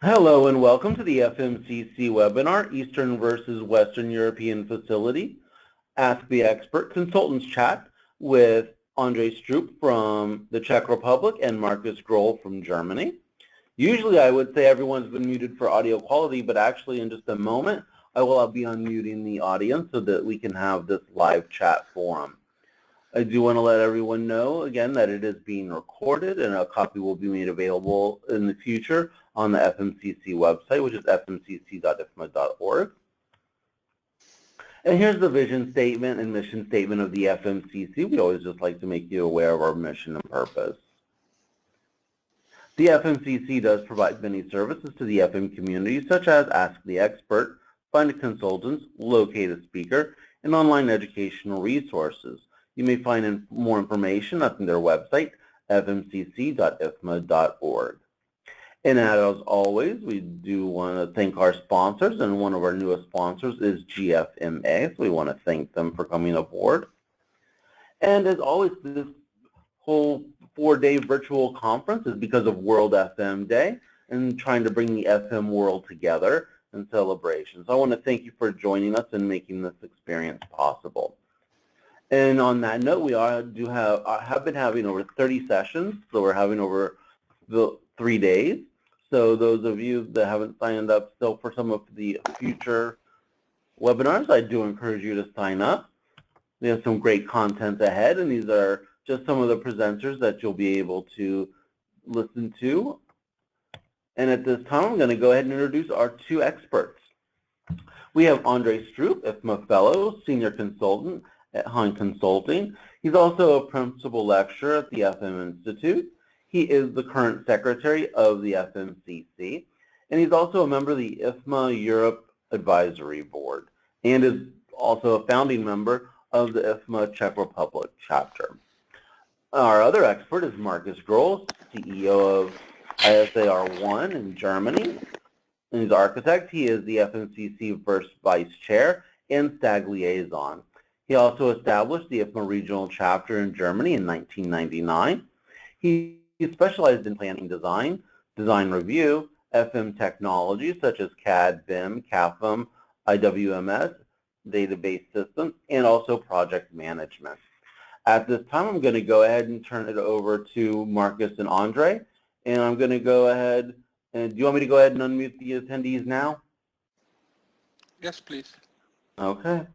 Hello and welcome to the FMCC webinar, Eastern versus Western European Facility, Ask the Expert Consultants Chat with Ondřej Štrup from the Czech Republic and Marcus Grohl from Germany. Usually I would say everyone's been muted for audio quality, but actually in just a moment I will be unmuting the audience so that we can have this live chat forum. I do want to let everyone know again that it is being recorded and a copy will be made available in the future on the FMCC website, which is fmcc.ifma.org. And here's the vision statement and mission statement of the FMCC. We always just like to make you aware of our mission and purpose. The FMCC does provide many services to the FM community, such as Ask the Expert, Find a Consultant, Locate a Speaker, and online educational resources. You may find more information on their website, fmcc.ifma.org. And as always, we do want to thank our sponsors, and one of our newest sponsors is GFMA, so we want to thank them for coming aboard. And as always, this whole 4-day virtual conference is because of World FM Day and trying to bring the FM world together in celebration. So I want to thank you for joining us and making this experience possible. And on that note, we have been having over 30 sessions, so we're having over the 3 days. So those of you that haven't signed up still for some of the future webinars, I do encourage you to sign up. We have some great content ahead, and these are just some of the presenters that you'll be able to listen to. And at this time, I'm going to go ahead and introduce our two experts. We have Ondřej Štrup, IFMA Fellow, Senior Consultant at Hahn Consulting. He's also a Principal Lecturer at the FM Institute. He is the current Secretary of the FMCC, and he's also a member of the IFMA Europe Advisory Board, and is also a founding member of the IFMA Czech Republic chapter. Our other expert is Marcus Grohl, CEO of ISAR1 in Germany, and he's an architect. He is the FMCC First Vice Chair and STAG Liaison. He also established the IFMA Regional Chapter in Germany in 1999. He specialized in planning design, design review, FM technologies such as CAD, BIM, CAFM, IWMS, database systems, and also project management. At this time, I'm going to go ahead and turn it over to Marcus and Ondřej. And I'm going to go ahead, and do you want me to go ahead and unmute the attendees now? Yes, please. Okay.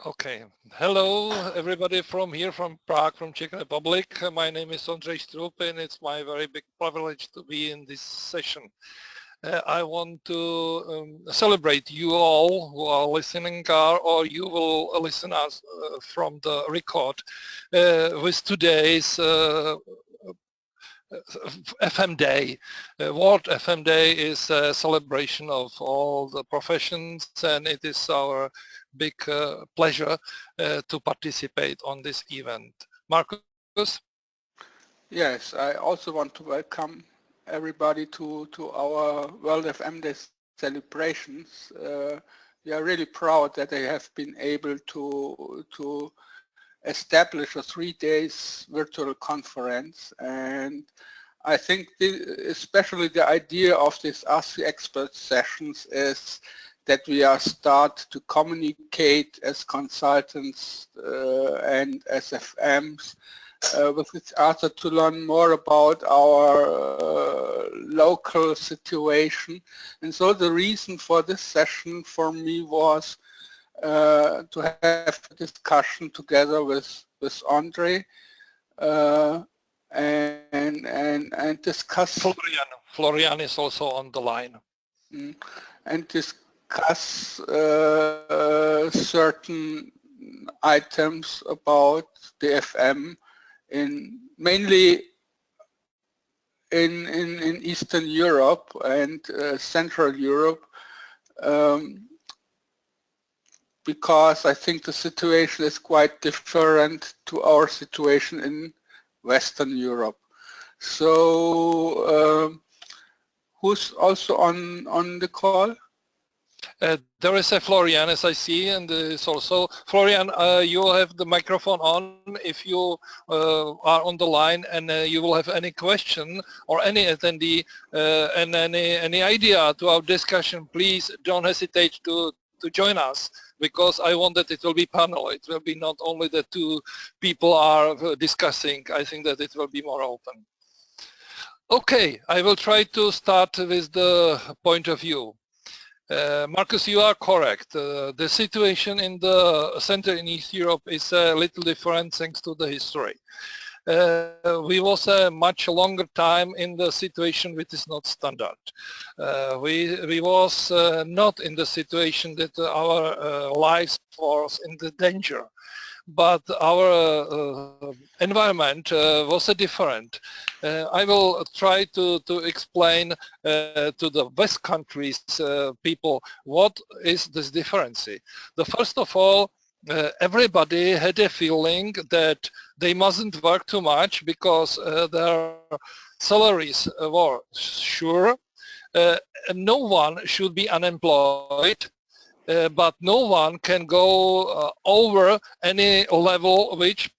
Okay. Hello, everybody from here, from Prague, from Czech Republic. My name is Ondřej Štrup, and it's my very big privilege to be in this session. I want to celebrate you all who are listening, or you will listen us from the record with today's FM Day. World FM Day is a celebration of all the professions, and it is our big pleasure to participate on this event. Marcus? Yes, I also want to welcome everybody to our World FM Day celebrations. We are really proud that they have been able to establish a 3 days virtual conference, and I think especially the idea of this Ask the Expert sessions is that we are start to communicate as consultants and as FMs with each other to learn more about our local situation. And so the reason for this session for me was to have a discussion together with Ondřej and discuss. Florian is also on the line. And discuss certain items about the FM mainly in Eastern Europe and Central Europe. Because I think the situation is quite different to our situation in Western Europe. So who's also on the call? There is a Florian, as I see, and it's also Florian. You have the microphone on. If you are on the line and you will have any question or any attendee and any idea to our discussion, please don't hesitate to join us, because I want that it will be panel. It will be not only the two people are discussing. I think that it will be more open. Okay, I will try to start with the point of view. Marcus, you are correct. The situation in the Central and East Europe is a little different thanks to the history. We was a much longer time in the situation which is not standard. We was not in the situation that our lives was in the danger, but our environment was different. I will try to explain to the West countries people what is this difference. First of all, everybody had a feeling that they mustn't work too much because their salaries were sure. No one should be unemployed, but no one can go over any level which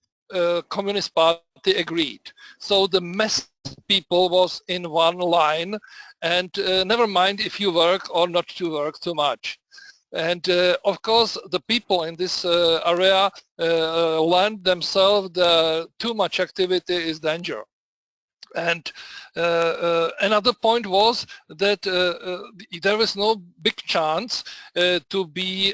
Communist Party agreed. So the mass people was in one line, and never mind if you work or not to work too much. And of course, the people in this area learned themselves that too much activity is danger. And another point was that there is no big chance to be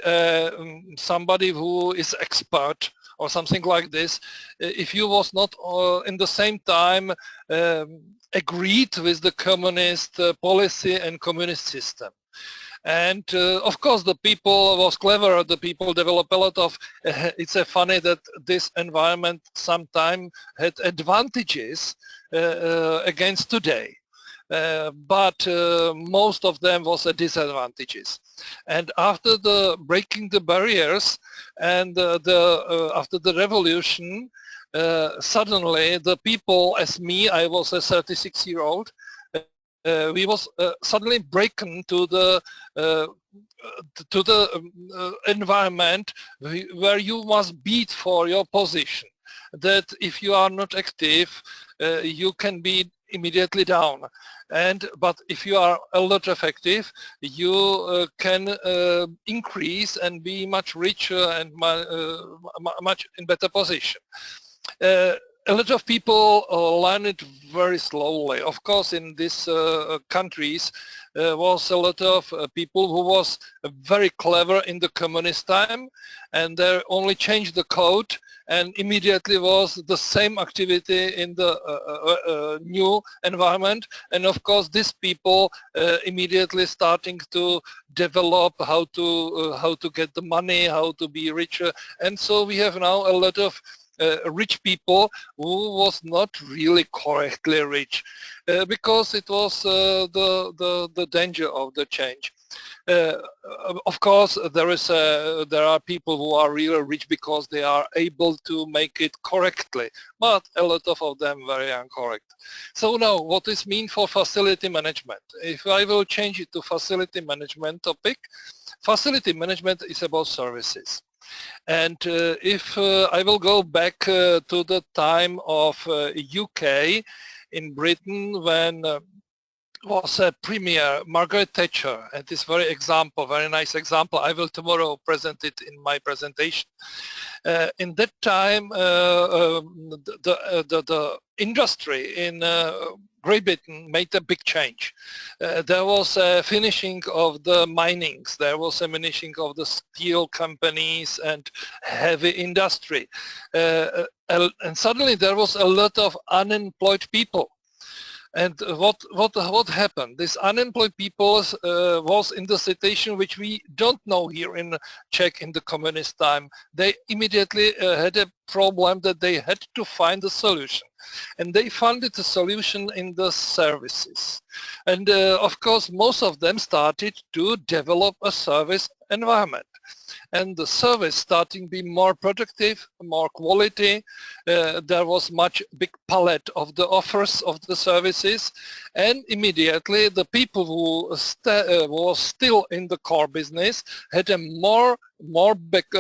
somebody who is expert or something like this if you was not in the same time agreed with the communist policy and communist system. And of course the people was clever, the people developed a lot of, it's funny that this environment sometimes had advantages against today, but most of them was a disadvantages. And after the breaking the barriers and after the revolution, suddenly the people, as me, I was a 36-year-old, we was suddenly broken to the environment where you must beat for your position. That if you are not active, you can be immediately down. But if you are a lot effective, you can increase and be much richer and much in better position. A lot of people learn it very slowly. Of course, in these countries was a lot of people who was very clever in the communist time, and they only changed the code, and immediately was the same activity in the new environment. And of course, these people immediately starting to develop how to get the money, how to be richer, and so we have now a lot of rich people who was not really correctly rich because it was the danger of the change. Of course, there are people who are really rich because they are able to make it correctly, but a lot of them very incorrect. So now, what does it mean for facility management? If I will change it to facility management topic, facility management is about services. And if I will go back to the time of UK in Britain when was a premier, Margaret Thatcher, and this very nice example, I will tomorrow present it in my presentation. In that time, the industry in Great Britain made a big change. There was a finishing of the minings, there was a finishing of the steel companies and heavy industry. And suddenly there was a lot of unemployed people. And what happened? These unemployed people was in the situation which we don't know here in Czech in the communist time. They immediately had a problem that they had to find a solution. And they found the solution in the services. And of course, most of them started to develop a service environment. and the service starting to be more productive, more quality. There was much big palette of the offers of the services, and immediately the people who was still in the core business had a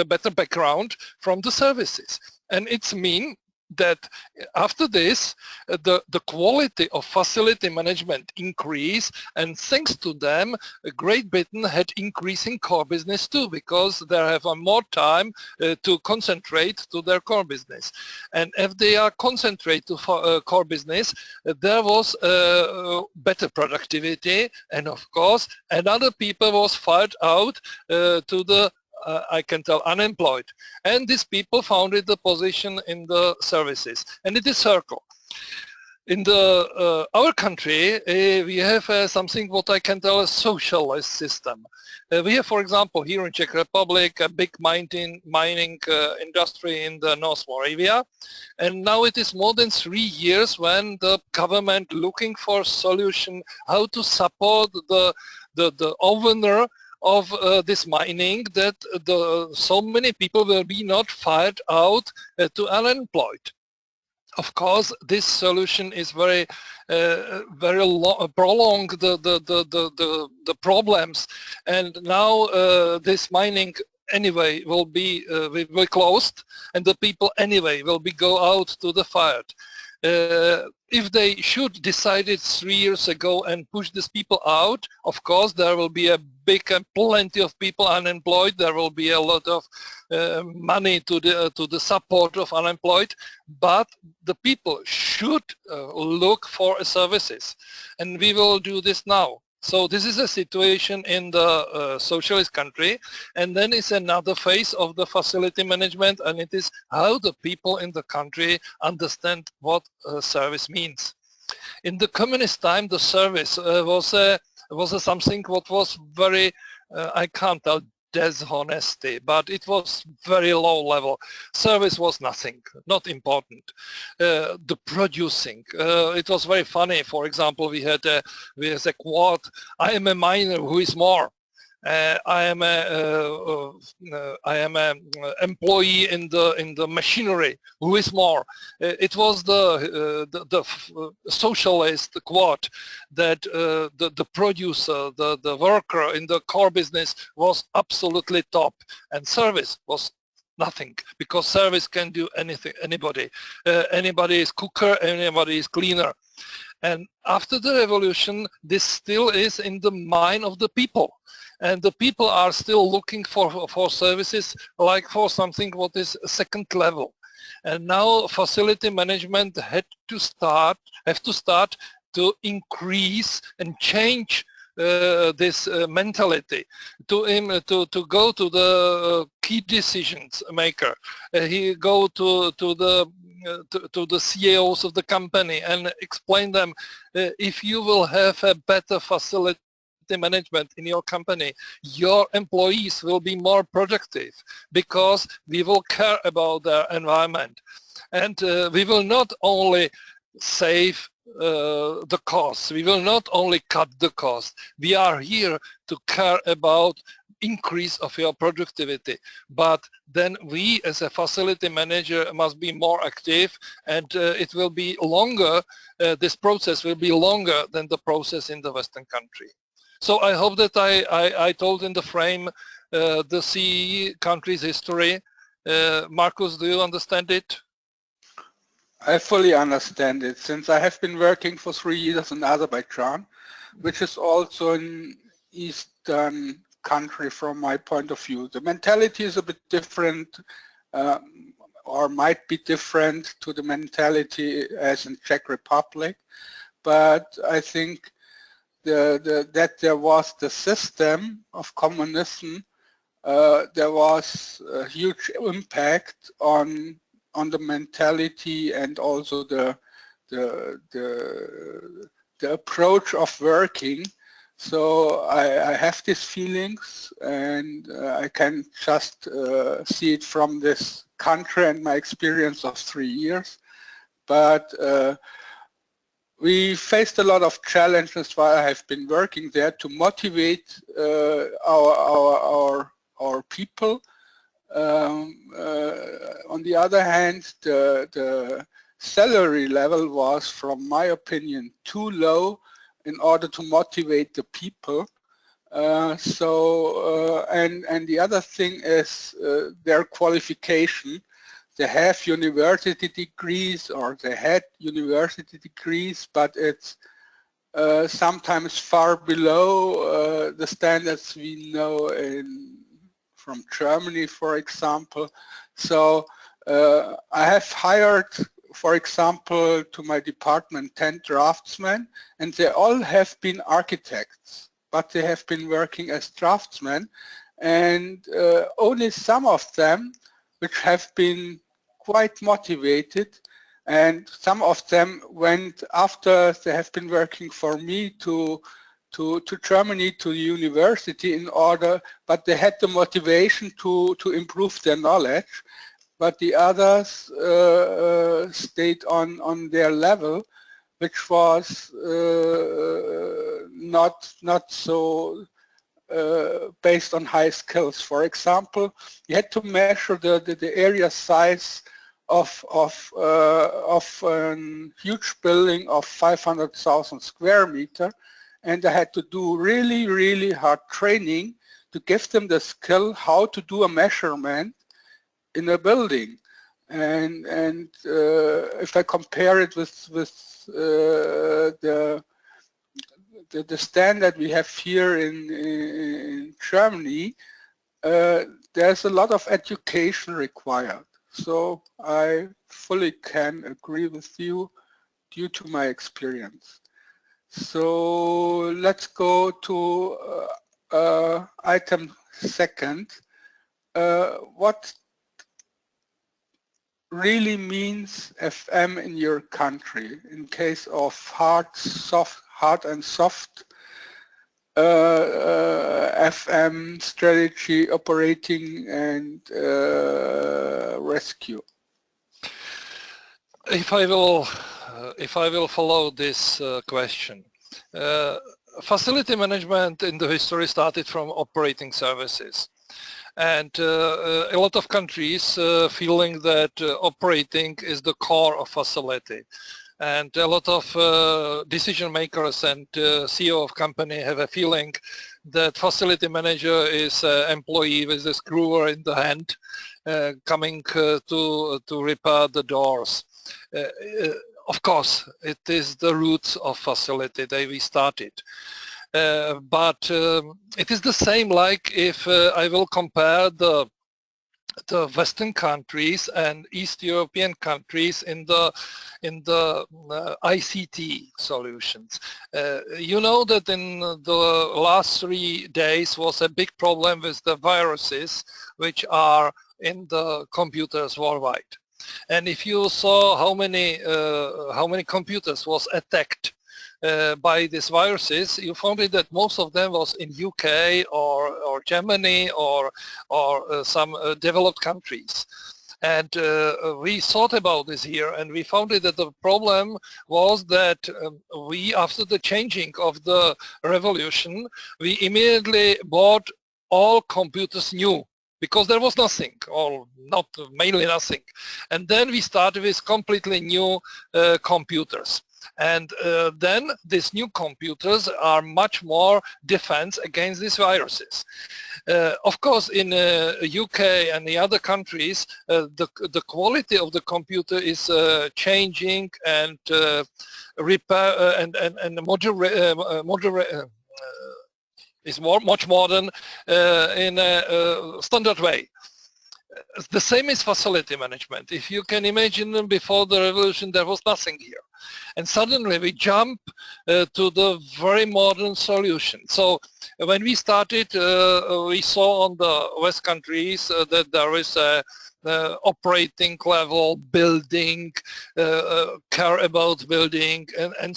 better background from the services. And it's mean that after this, the quality of facility management increased, and thanks to them, Great Britain had increasing core business too, because they have more time to concentrate to their core business. And if they are concentrate to core business, there was better productivity, and of course, another people was fired out to the I can tell unemployed, and these people founded the position in the services, and it is circle. In the our country, we have something what I can tell a socialist system. We have, for example, here in Czech Republic, a big mining industry in the North Moravia, and now it is more than 3 years when the government looking for a solution how to support the owner of this mining, that so many people will be not fired out to unemployed. Of course, this solution is very prolong the problems, and now this mining anyway will be closed, and the people anyway will be go out to the fired. If they should decided 3 years ago and push these people out, of course there will be a big and plenty of people unemployed. There will be a lot of money to the support of unemployed, but the people should look for services, and we will do this now. So this is a situation in the socialist country, and then it's another phase of the facility management, and it is how the people in the country understand what service means. In the communist time, the service was something what was very, I can't tell, dishonesty, but it was very low level. Service was nothing, not important. The producing, it was very funny. For example, we had a quote: "I am a miner who is more. I am a employee in the machinery who is more." It was the socialist quote that the producer, the worker in the core business was absolutely top, and service was nothing, because service can do anything, anybody. Anybody is cooker, anybody is cleaner. And after the revolution, this still is in the mind of the people. And the people are still looking for services like for something what is second level. And now facility management have to start to increase and change this mentality, to go to the key decisions maker. He go to the CEOs of the company and explain them, if you will have a better facility management in your company, your employees will be more productive, because we will care about their environment, and we will not only save the costs, we will not only cut the cost, we are here to care about increase of your productivity. But then we as a facility manager must be more active, and it will be longer, this process will be longer than the process in the Western country. So I hope that I told in the frame the CEE country's history. Markus, do you understand it? I fully understand it, since I have been working for 3 years in Azerbaijan, which is also an Eastern country from my point of view. The mentality is a bit different, or might be different to the mentality as in Czech Republic, but I think that there was the system of communism, there was a huge impact on the mentality, and also the approach of working. So I have these feelings, and I can just see it from this country and my experience of 3 years. But we faced a lot of challenges while I have been working there to motivate our our people. On the other hand, the salary level was, from my opinion, too low in order to motivate the people. And the other thing is their qualification. They have university degrees, or they had university degrees, but it's sometimes far below the standards we know from Germany, for example. So I have hired, for example, to my department 10 draftsmen, and they all have been architects, but they have been working as draftsmen, and only some of them which have been quite motivated, and some of them went, after they have been working for me, to Germany, to the university in order, but they had the motivation to improve their knowledge, but the others stayed on their level, which was not so based on high skills. For example, you had to measure the area size of a huge building of 500,000 square meter, and I had to do really hard training to give them the skill how to do a measurement in a building. And if I compare it with the standard we have here in Germany, there's a lot of education required. So I fully can agree with you due to my experience. So let's go to item second. What really means FM in your country in case of hard and soft FM strategy, operating and rescue? If I will follow this question, facility management in the history started from operating services. And a lot of countries feeling that operating is the core of facility. And a lot of decision makers and CEO of company have a feeling that facility manager is an employee with a screwer in the hand coming to repair the doors. Of course, it is the roots of facility that we started. But it is the same like if I will compare the Western countries and East European countries in the ICT solutions. You know that in the last 3 days was a big problem with the viruses which are in the computers worldwide. And if you saw how many computers was attacked by these viruses, you found it that most of them was in UK or Germany or some developed countries. And we thought about this here, and we found it that the problem was that we, after the changing of the revolution, we immediately bought all computers new, because there was nothing, or not mainly nothing. And then we started with completely new computers. And then these new computers are much more defense against these viruses. Of course, in UK and the other countries, the quality of the computer is changing and repair and is much modern in a standard way. The same is facility management. If you can imagine, before the revolution there was nothing here, and suddenly we jump to the very modern solution. So when we started, we saw on the West countries that there is a operating level building, care about building, and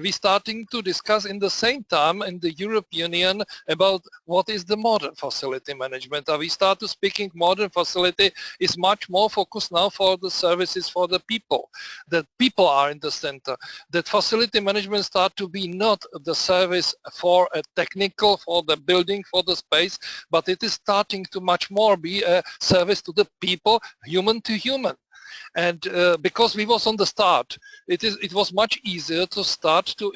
we starting to discuss in the same time in the European Union about what is the modern facility management. We started speaking modern facility is much more focused now for the services for the people. That people are in the center. That facility management start to be not the service for a technical, for the building, for the space, but it is starting to much more be a service to the people, human to human. And because we was on the start, it was much easier to start to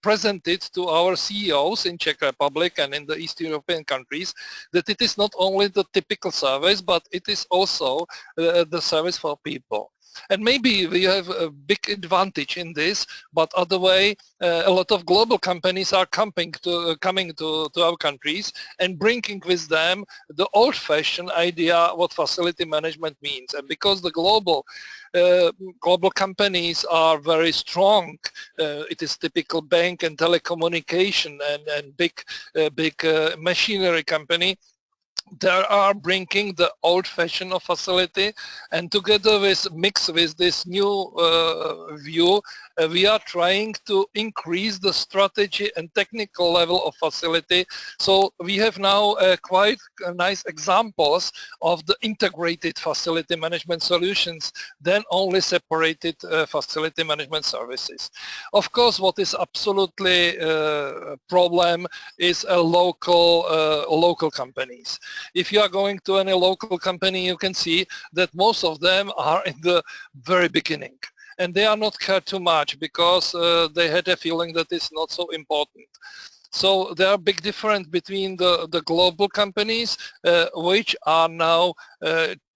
present it to our CEOs in Czech Republic and in the East European countries that it is not only the typical service, but it is also the service for people. And maybe we have a big advantage in this, but other way, a lot of global companies are coming to our countries and bringing with them the old-fashioned idea what facility management means. And because the global companies are very strong, it is typical bank and telecommunication and big machinery company. They are bringing the old-fashioned of facility, and together with mix with this new view, we are trying to increase the strategy and technical level of facility. So we have now quite nice examples of the integrated facility management solutions than only separated facility management services. Of course, what is absolutely a problem is local companies. If you are going to any local company, you can see that most of them are in the very beginning. And they are not care too much because they had a feeling that it's not so important. So there are big difference between the global companies which are now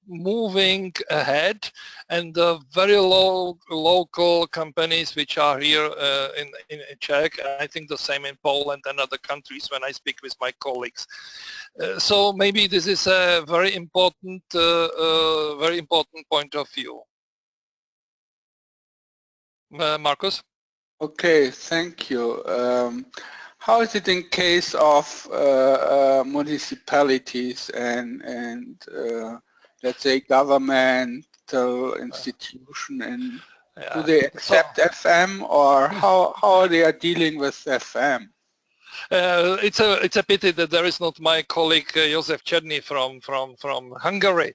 moving ahead, and the very local companies which are here in Czech, and I think the same in Poland and other countries when I speak with my colleagues. So maybe this is a very important point of view. Markus? Okay, thank you. How is it in case of municipalities and let's say governmental institution, and do they accept FM, or how they are dealing with FM? It's a pity that there is not my colleague Josef Černý from Hungary,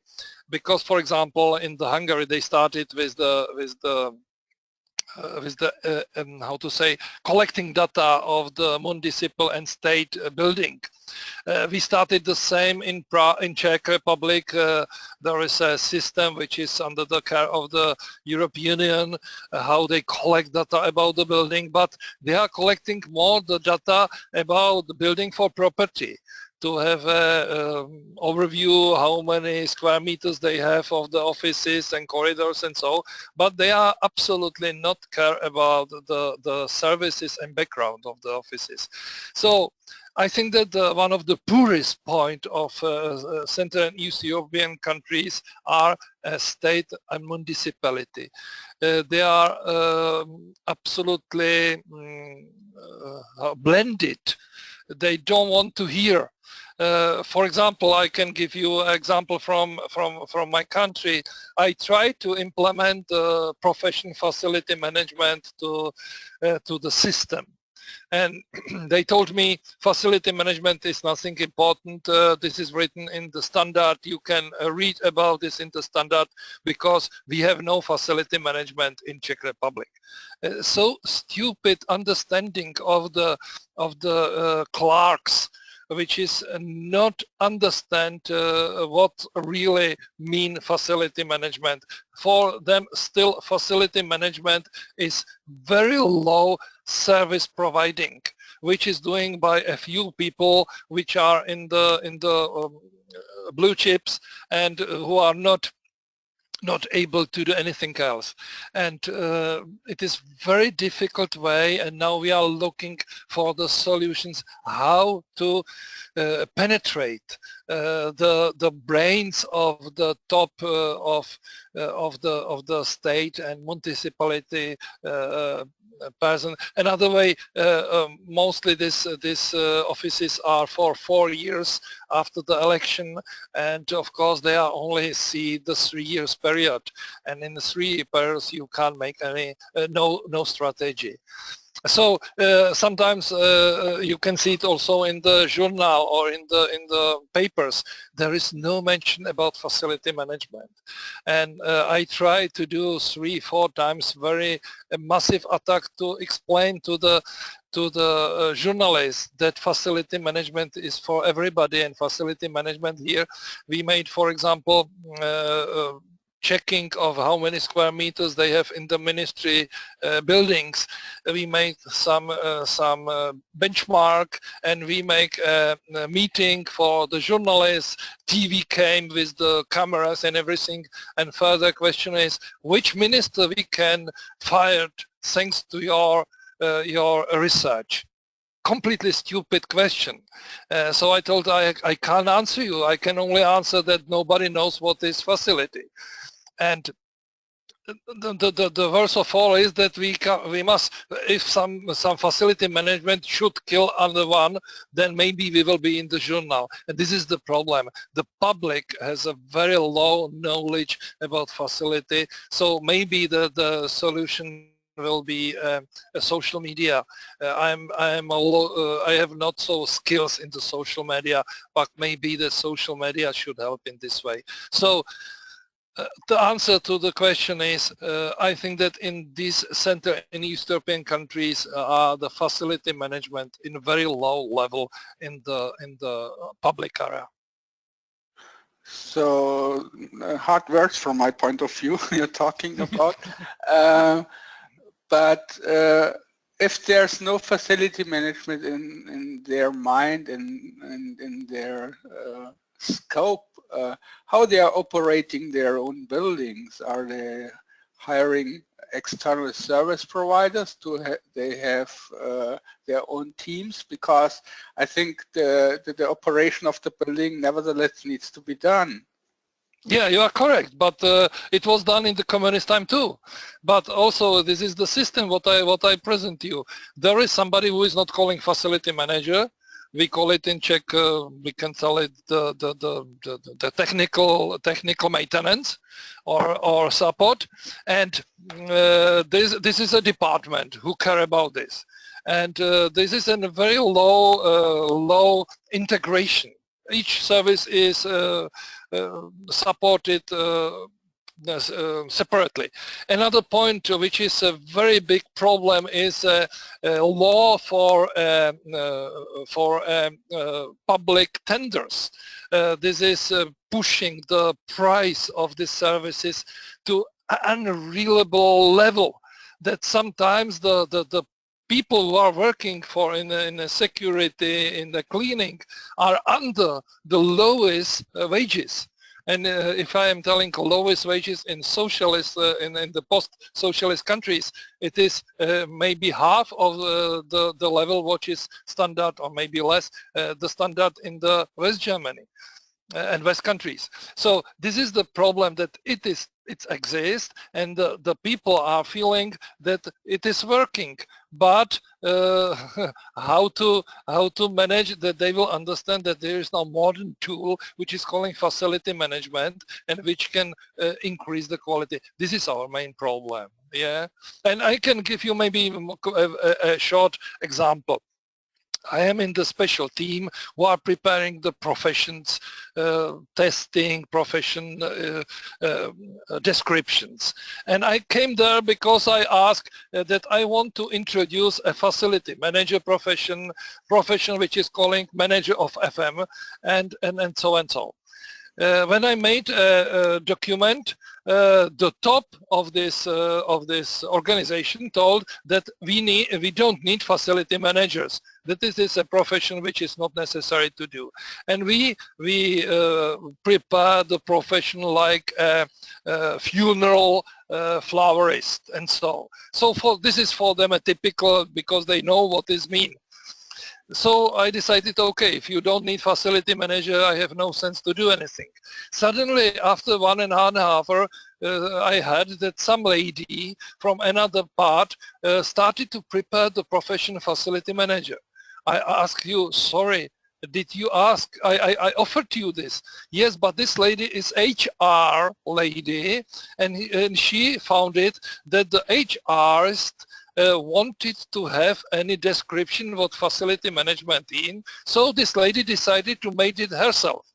because for example in the Hungary they started with the how to say, collecting data of the municipal and state building. We started the same in Czech Republic. There is a system which is under the care of the European Union, how they collect data about the building, but they are collecting more the data about the building for property, to have an overview how many square meters they have of the offices and corridors and so, but they are absolutely not care about the services and background of the offices. So I think that one of the poorest point of Central and East European countries are state and municipality. They are absolutely blended. They don't want to hear. For example, I can give you an example from my country. I tried to implement professional facility management to the system. And they told me facility management is nothing important. This is written in the standard. You can read about this in the standard because we have no facility management in Czech Republic. So stupid understanding of the clerks, which is not understand what really mean facility management. For them still facility management is very low service providing, which is doing by a few people which are in the blue chips and who are not able to do anything else. And it is very difficult way, and now we are looking for the solutions how to penetrate the brains of the top of the state and municipality person. Another way, mostly this offices are for 4 years after the election, and of course they are only see the 3 years period, and in the 3 years you can't make any no strategy. So sometimes you can see it also in the journal or in the papers. There is no mention about facility management, and I try to do 3-4 times very massive attack to explain to the journalists that facility management is for everybody, and facility management here we made, for example, checking of how many square meters they have in the ministry buildings. We made some benchmark, and we make a meeting for the journalists. TV came with the cameras and everything. And further question is, which minister we can fire thanks to your research? Completely stupid question. So I told I can't answer you. I can only answer that nobody knows what is facility. And the worst of all is that we must, if some facility management should kill under one, then maybe we will be in the journal. And this is the problem. The public has a very low knowledge about facility, so maybe the solution will be a social media. I have not so skills in the social media, but maybe the social media should help in this way. So the answer to the question is, I think that in this Central and East European countries, the facility management in a very low level in the public area. So hard words from my point of view you're talking about. But if there's no facility management in their mind and in their scope, how they are operating their own buildings? Are they hiring external service providers? They have their own teams? Because I think the operation of the building nevertheless needs to be done. Yeah, you are correct, but it was done in the communist time too. But also, this is the system what I present to you. There is somebody who is not calling facility manager. We call it in Czech, we can tell it the technical maintenance or support, and this is a department who care about this, and this is a very low integration. Each service is supported separately. Another point which is a very big problem is law for public tenders. This is pushing the price of the services to an unreasonable level that sometimes the people who are working in the security, in the cleaning, are under the lowest wages. And if I am telling lowest wages in socialist, in the post-socialist countries, it is maybe half of the level which is standard, or maybe less, the standard in the West Germany and West countries. So this is the problem, that it exists, and the people are feeling that it is working, but how to manage that they will understand that there is now modern tool which is calling facility management and which can increase the quality. This is our main problem. Yeah, and I can give you maybe a short example. I am in the special team who are preparing the professions, testing, profession descriptions. And I came there because I asked that I want to introduce a facility manager profession which is calling manager of FM, and so and so. When I made a document, the top of this organization told that we don't need facility managers. That this is a profession which is not necessary to do, and we prepare the profession like a funeral florist and so. So this is for them a typical, because they know what this means. So I decided, okay, if you don't need facility manager, I have no sense to do anything. Suddenly, after 1.5 hours, I heard that some lady from another part started to prepare the profession facility manager. I asked you, sorry, did you ask? I offered you this. Yes, but this lady is HR lady, and she found it that the HRist wanted to have any description what facility management is. So this lady decided to make it herself.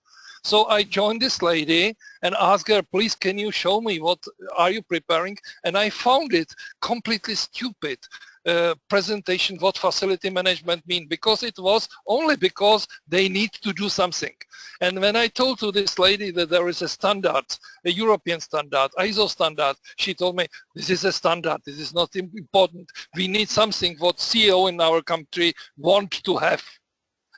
So I joined this lady and asked her, please, can you show me what are you preparing? And I found it completely stupid. Presentation what facility management mean, because it was only because they need to do something. And when I told to this lady that there is a standard, a European standard, ISO standard, she told me this is a standard, this is not important, we need something what CEO in our country want to have.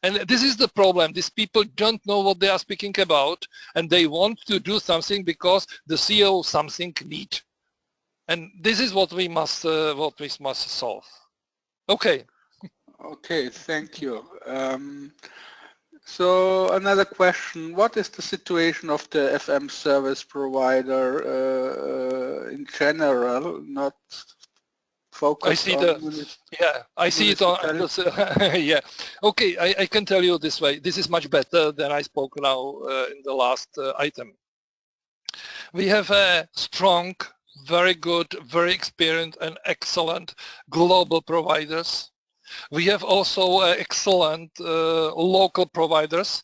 And this is the problem. These people don't know what they are speaking about, and they want to do something because the CEO something need. And this is what we must solve. Okay. Okay, thank you. So another question: what is the situation of the FM service provider in general? Not focused I see on I see it on yeah. Okay, I can tell you this way. This is much better than I spoke now in the last item. We have a strong, very good, very experienced and excellent global providers. We have also excellent local providers,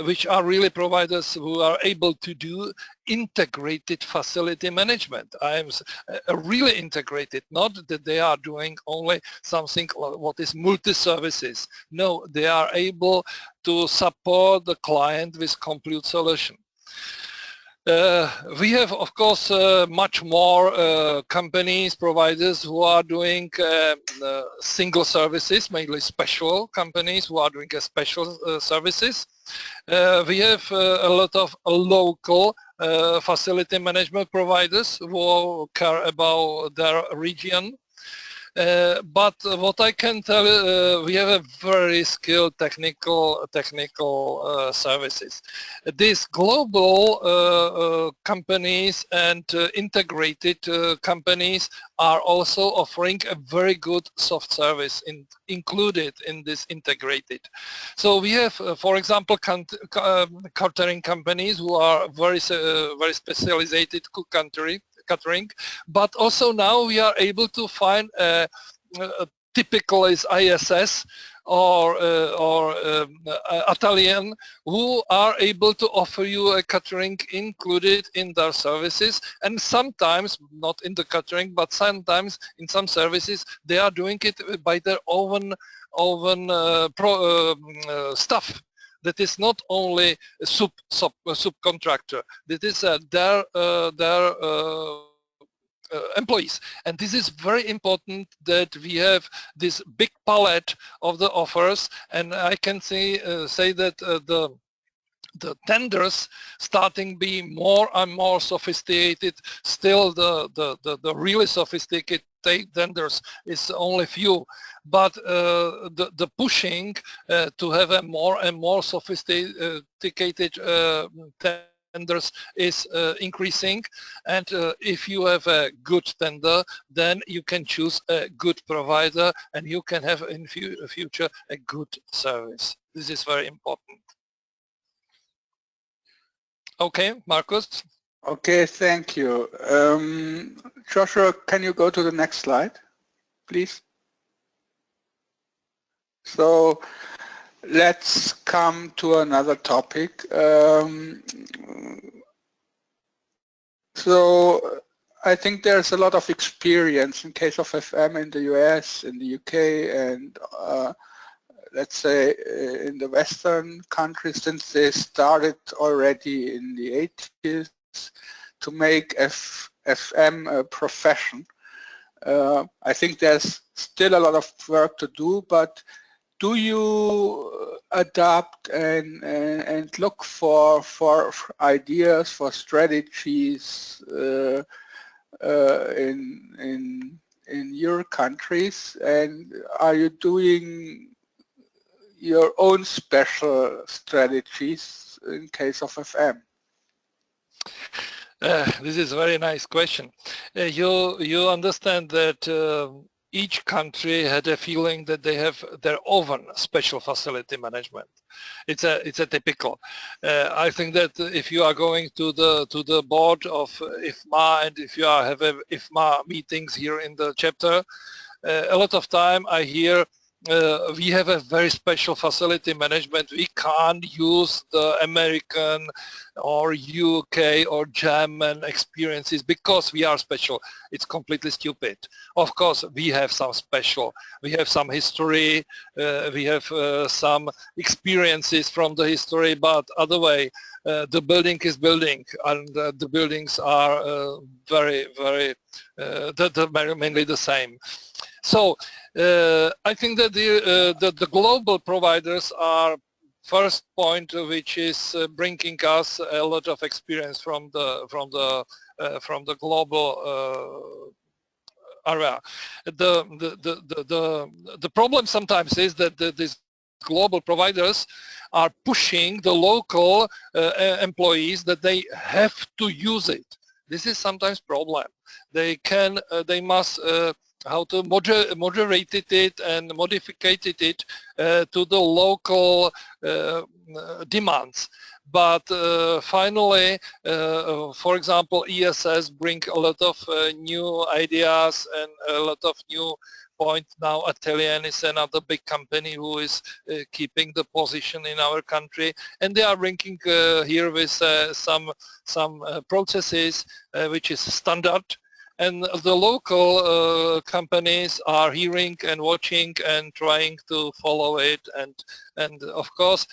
which are really providers who are able to do integrated facility management. Really integrated, not that they are doing only something what is multi-services. No, they are able to support the client with complete solution. We have, of course, much more companies, providers who are doing single services, mainly special companies who are doing special services. We have a lot of local facility management providers who care about their region. But what I can tell, we have a very skilled technical services. These global companies and integrated companies are also offering a very good soft service included in this integrated. So we have, for example, catering companies who are very specialized catering, but also now we are able to find a typical is ISS or Italian who are able to offer you a catering included in their services, and sometimes not in the catering, but sometimes in some services they are doing it by their own staff. That is not only a subcontractor. That is their employees, and this is very important that we have this big palette of the offers. And I can say that the tenders starting being more and more sophisticated. Still, the really sophisticated tenders is only few, but the pushing to have a more and more sophisticated tenders is increasing, and if you have a good tender, then you can choose a good provider and you can have in future a good service. This is very important. Okay, Markus. Okay, thank you. Joshua, can you go to the next slide, please? So let's come to another topic. So I think there's a lot of experience in case of FM in the US, in the UK, and let's say in the Western countries, since they started already in the 80s to make FM a profession. I think there's still a lot of work to do, but do you adapt and look for ideas, for strategies in your countries, and are you doing your own special strategies in case of FM? This is a very nice question. You understand that each country had a feeling that they have their own special facility management. It's a typical. I think that if you are going to the board of IFMA, and if you have IFMA meetings here in the chapter, a lot of time I hear we have a very special facility management. We can't use the American or UK or German experiences because we are special. It's completely stupid. Of course, we have some special. We have some history. We have some experiences from the history, but other way, the building is building, and the buildings are very, very, mainly the same. So I think that the global providers are first point, which is bringing us a lot of experience from the global area. The problem sometimes is that these global providers are pushing the local employees that they have to use it. This is sometimes problem. They must how to moderate it and modificate it to the local demands. But finally, for example, ESS bring a lot of new ideas and a lot of new points. Now Atelian is another big company who is keeping the position in our country, and they are bringing here with some processes which is standard. And the local companies are hearing and watching and trying to follow it, and of course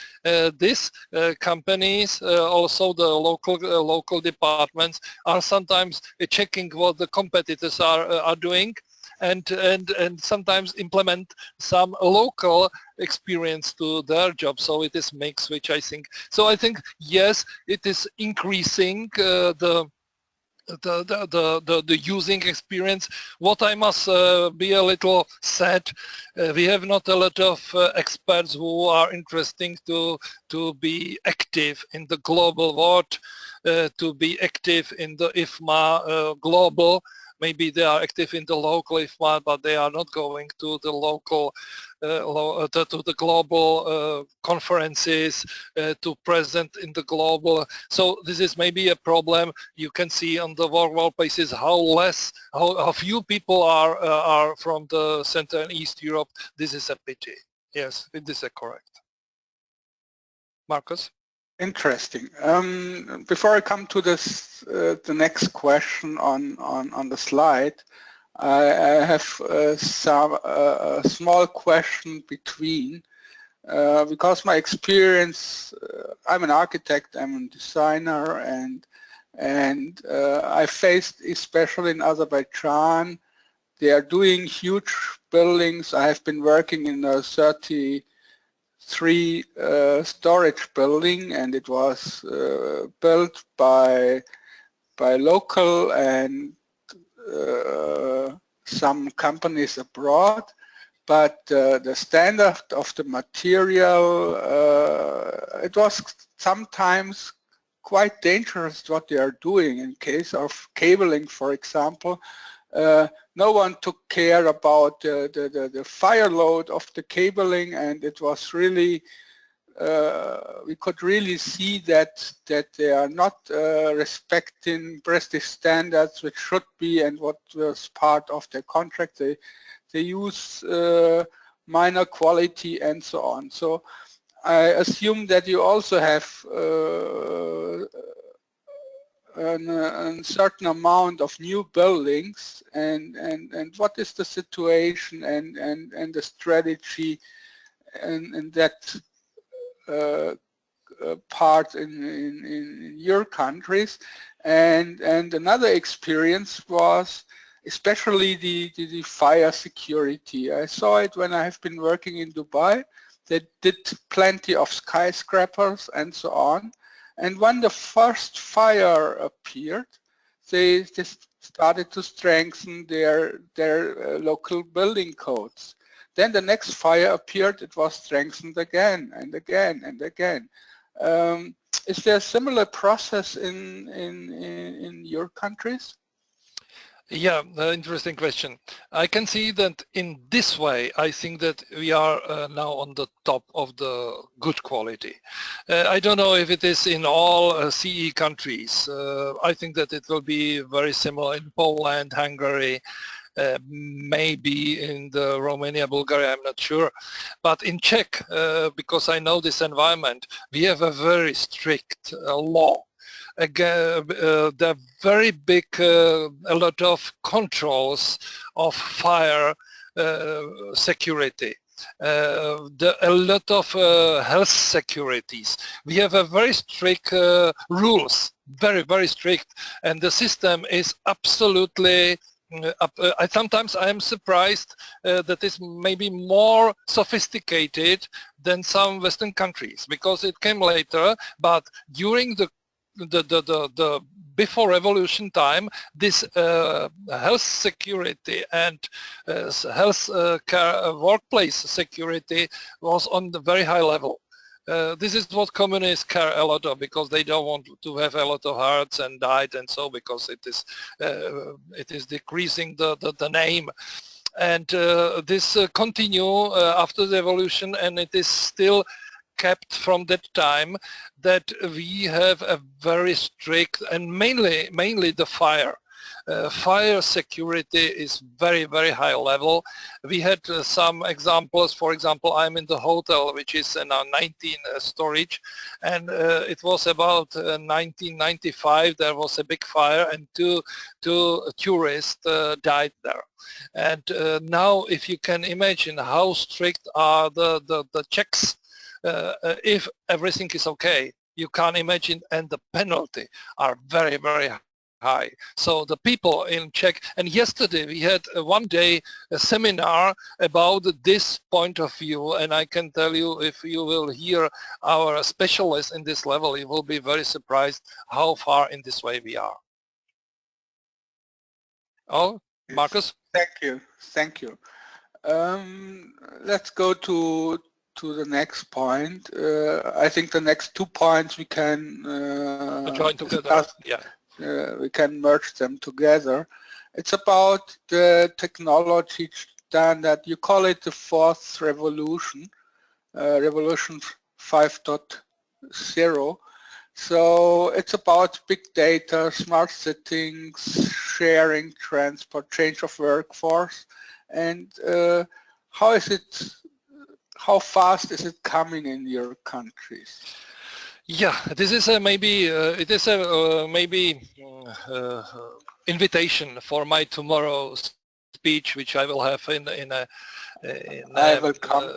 these companies, also the local departments, are sometimes checking what the competitors are doing, and sometimes implement some local experience to their job. So it is mixed, which I think. So I think yes, it is increasing the using experience. What I must be a little sad, we have not a lot of experts who are interesting to be active in the global world, to be active in the IFMA global. Maybe they are active in the local IFMA, but they are not going to the local, to the global conferences, to present in the global. So this is maybe a problem. You can see on the world places how few people are from the Central and East Europe. This is a pity. Yes, it is correct. Marcus? Interesting. Before I come to this, the next question on the slide, I have a small question between, because my experience, I'm an architect, I'm a designer, and I faced, especially in Azerbaijan, they are doing huge buildings. I have been working in a 33 storage building, and it was built by local and some companies abroad, but the standard of the material, it was sometimes quite dangerous what they are doing. In case of cabling, for example, no one took care about the fire load of the cabling, and it was really, we could really see that they are not respecting prestige standards, which should be and what was part of their contract. They use minor quality and so on. So I assume that you also have a certain amount of new buildings, and what is the situation and the strategy and that part in your countries. And another experience was especially the fire security. I saw it when I have been working in Dubai. They did plenty of skyscrapers and so on. And when the first fire appeared, they started to strengthen their local building codes. Then the next fire appeared, it was strengthened again and again and again. Is there a similar process in your countries? Yeah, interesting question. I can see that in this way, I think that we are now on the top of the good quality. I don't know if it is in all CE countries. I think that it will be very similar in Poland, Hungary, maybe in the Romania, Bulgaria, I'm not sure. But in Czech, because I know this environment, we have a very strict law. Again, there are very big, a lot of controls of fire security. A lot of health securities. We have a very strict rules, very strict, and the system is absolutely sometimes I am surprised that it's maybe more sophisticated than some Western countries, because it came later, but during the before revolution time, this health security and health care, workplace security was on the very high level. This is what communists care a lot of, because they don't want to have a lot of hearts and died and so, because it is decreasing the name. And this continue after the revolution, and it is still kept from that time, that we have a very strict, and mainly the fire. Fire security is very high level. We had some examples. For example, I'm in the hotel, which is now 19 storage, and it was about 1995. There was a big fire, and two tourists died there. And now, if you can imagine how strict are the checks, if everything is okay, you can't imagine, and the penalty are very high. So the people in Czech, and yesterday we had one day a seminar about this point of view, and I can tell you, if you will hear our specialists in this level, you will be very surprised how far in this way we are. Oh, Marcus? Thank you. Let's go to the next point. I think the next 2 points we can join together. Discuss. Yeah. We can merge them together. It's about the technology standard. You call it the fourth revolution, revolution 5.0. So it's about big data, smart settings, sharing, transport, change of workforce, and how fast is it coming in your countries? Yeah, this is maybe invitation for my tomorrow's speech, which I will have in I will come.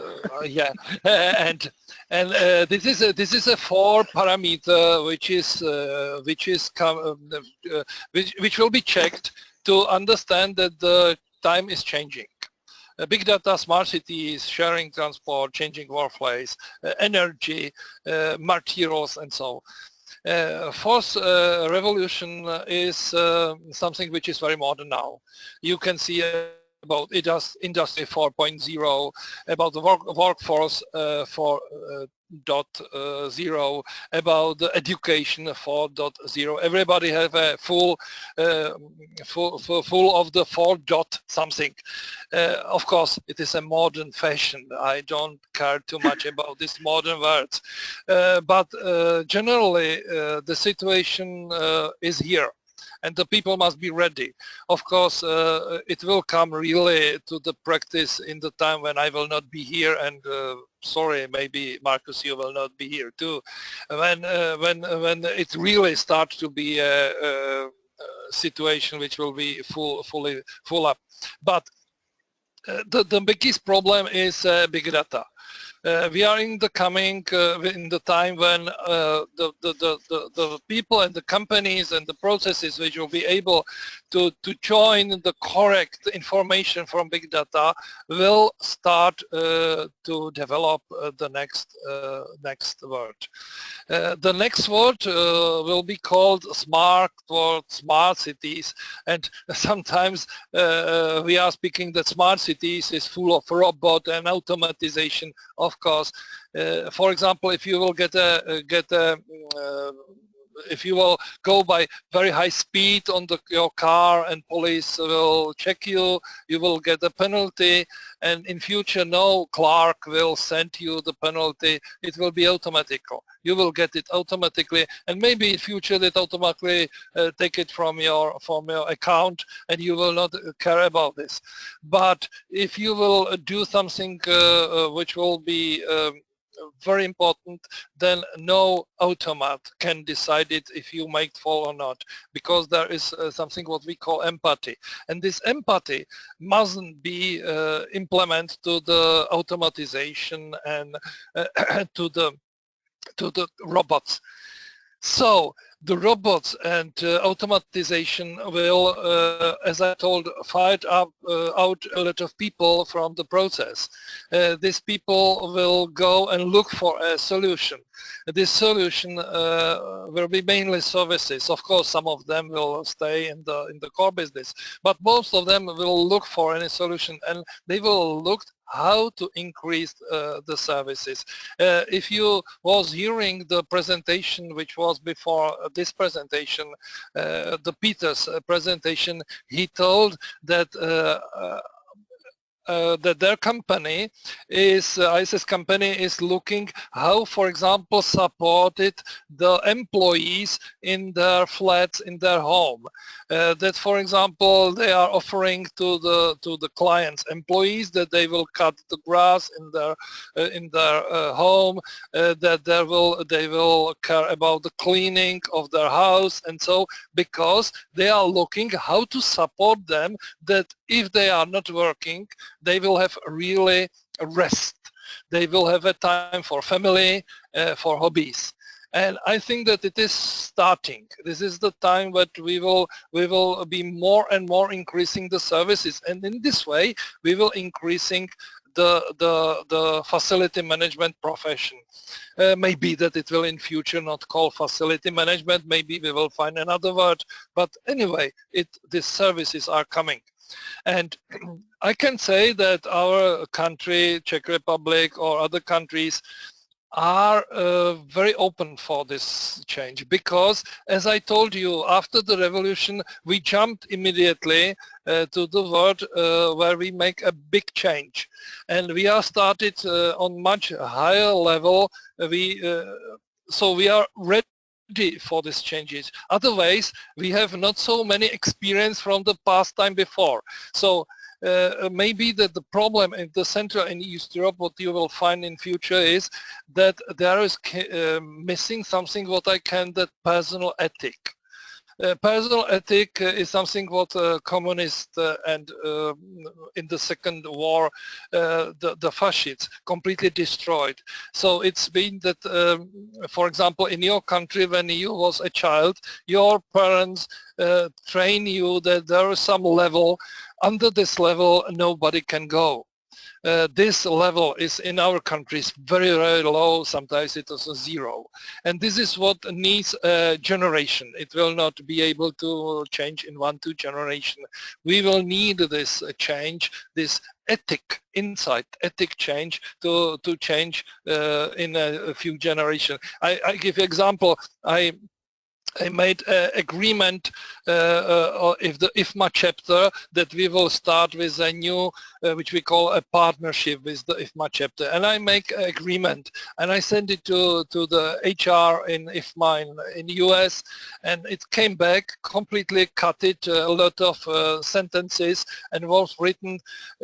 Yeah, and this is a 4 parameter which will be checked to understand that the time is changing. Big data, smart cities, sharing transport, changing workplace, energy, materials, and so. Fourth revolution is something which is very modern now. You can see about Industry 4.0, about the workforce 4.0, about the education 4.0. Everybody have a full of the 4 dot something. Of course, it is a modern fashion. I don't care too much about these modern words, but generally the situation is here. And the people must be ready. Of course, it will come really to the practice in the time when I will not be here, and sorry, maybe Marcus, you will not be here too. When it really starts to be a situation which will be full up. But the biggest problem is big data. We are in the time when the people and the companies and the processes which will be able to join the correct information from big data will start to develop the next word. The next word will be called smart cities, and sometimes we are speaking that smart cities is full of robot and automatization. Of course, for example, if you will get a if you will go by very high speed on your car and police will check you, you will get a penalty, and in future no clerk will send you the penalty, it will be automatic. You will get it automatically, and maybe in future that automatically take it from your account, and you will not care about this. But if you will do something which will be very important, then no automat can decide it if you make fall or not, because there is something what we call empathy, and this empathy mustn't be implemented to the automatization and to the robots. So the robots and automatization will, as I told, fight out a lot of people from the process. These people will go and look for a solution. This solution will be mainly services. Of course, some of them will stay in the core business, but most of them will look for any solution, and they will look how to increase the services. If you was hearing the presentation which was before this presentation, the Peter's presentation, he told that that their company is, ISS company is looking how, for example, supported the employees in their flats, in their home. That, for example, they are offering to the clients, employees, that they will cut the grass in their home, that they will care about the cleaning of their house, and so, because they are looking how to support them, that if they are not working, they will have really a rest. They will have a time for family, for hobbies. And I think that it is starting. This is the time that we will be more and more increasing the services, and in this way we will increasing the facility management profession. Maybe that it will in future not call facility management, maybe we will find another word, but anyway, these services are coming. And I can say that our country, Czech Republic or other countries, are very open for this change, because, as I told you, after the revolution we jumped immediately to the world where we make a big change, and we are started on much higher level. So we are ready for these changes. Otherwise, we have not so many experience from the past time before. So maybe that the problem in the Central and East Europe, what you will find in future, is that there is missing something what I can, that personal ethic. Personal ethic is something what communists and in the Second War the fascists completely destroyed. So it's been that, for example, in your country, when you was a child, your parents train you that there is some level. Under this level nobody can go. This level is in our countries very, very low, sometimes it is zero. And this is what needs a generation. It will not be able to change in 1-2 generation. We will need this change, this ethic insight, ethic change to change in a few generations. I give you example. I made an agreement if the IFMA chapter, that we will start with a new, which we call a partnership with the IFMA chapter. And I make an agreement and I send it to the HR in IFMA in the US, and it came back, completely cut it, a lot of sentences, and was written,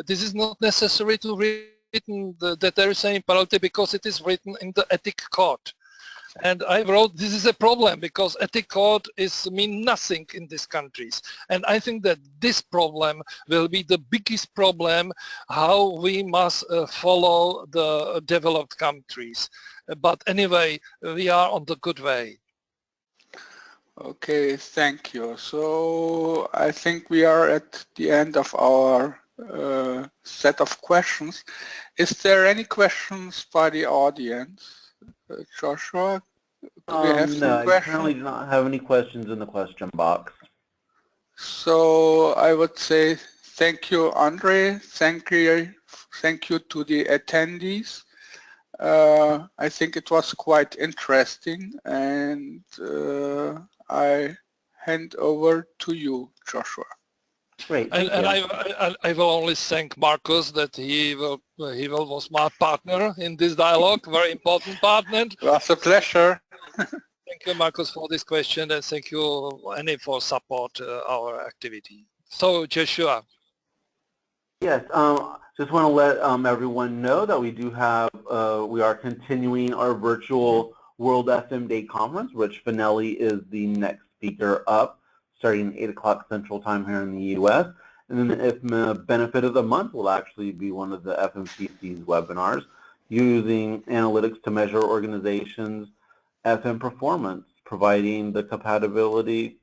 this is not necessary to written that there is any penalty because it is written in the ethic code. And I wrote, this is a problem because ethic code mean nothing in these countries. And I think that this problem will be the biggest problem, how we must follow the developed countries. But anyway, we are on the good way. Okay, thank you. So I think we are at the end of our set of questions. Is there any questions by the audience? Joshua, do we have some questions? No, I currently do not have any questions in the question box. So I would say thank you, Ondřej. Thank you to the attendees. I think it was quite interesting, and I hand over to you, Joshua. Great, and I will only thank Marcus that he was my partner in this dialogue, very important partner. It was a pleasure. Thank you, Marcus, for this question, and thank you, Annie, for support our activity. So, Joshua. Yes, just want to let everyone know that we do have, we are continuing our virtual World FM Day conference. Rich Finelli is the next speaker up, starting at 8 o'clock Central Time here in the U.S. And then the IFMA Benefit of the Month will actually be one of the FMCC's webinars, using analytics to measure organizations' FM performance, providing the capability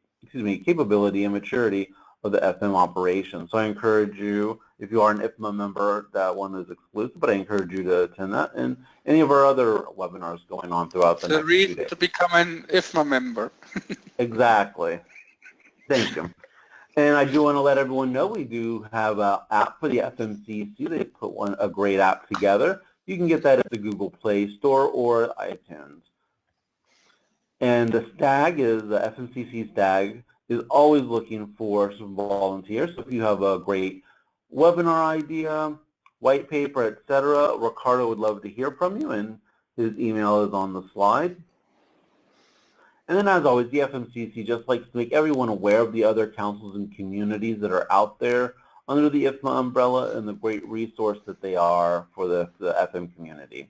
and maturity of the FM operation. So I encourage you, if you are an IFMA member, that one is exclusive, but I encourage you to attend that and any of our other webinars going on throughout the next few days. To become an IFMA member. Exactly. Thank you. And I do want to let everyone know we do have an app for the FMCC. They put a great app together. You can get that at the Google Play Store or iTunes. And the STAG is, the FMCC STAG, is always looking for some volunteers. So if you have a great webinar idea, white paper, etc., Ricardo would love to hear from you, and his email is on the slide. And then, as always, the FMCC just likes to make everyone aware of the other councils and communities that are out there under the IFMA umbrella and the great resource that they are for the FM community.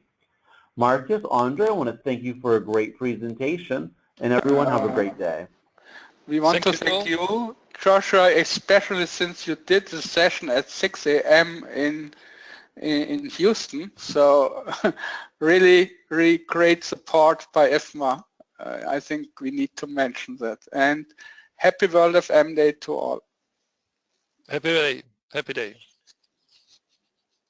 Marcus, Ondřej, I want to thank you for a great presentation, and everyone have a great day. We want to thank you, Joshua, especially since you did the session at 6 a.m. in Houston. So really, really great support by IFMA. I think we need to mention that. And happy World FM Day to all. Happy day. Happy day.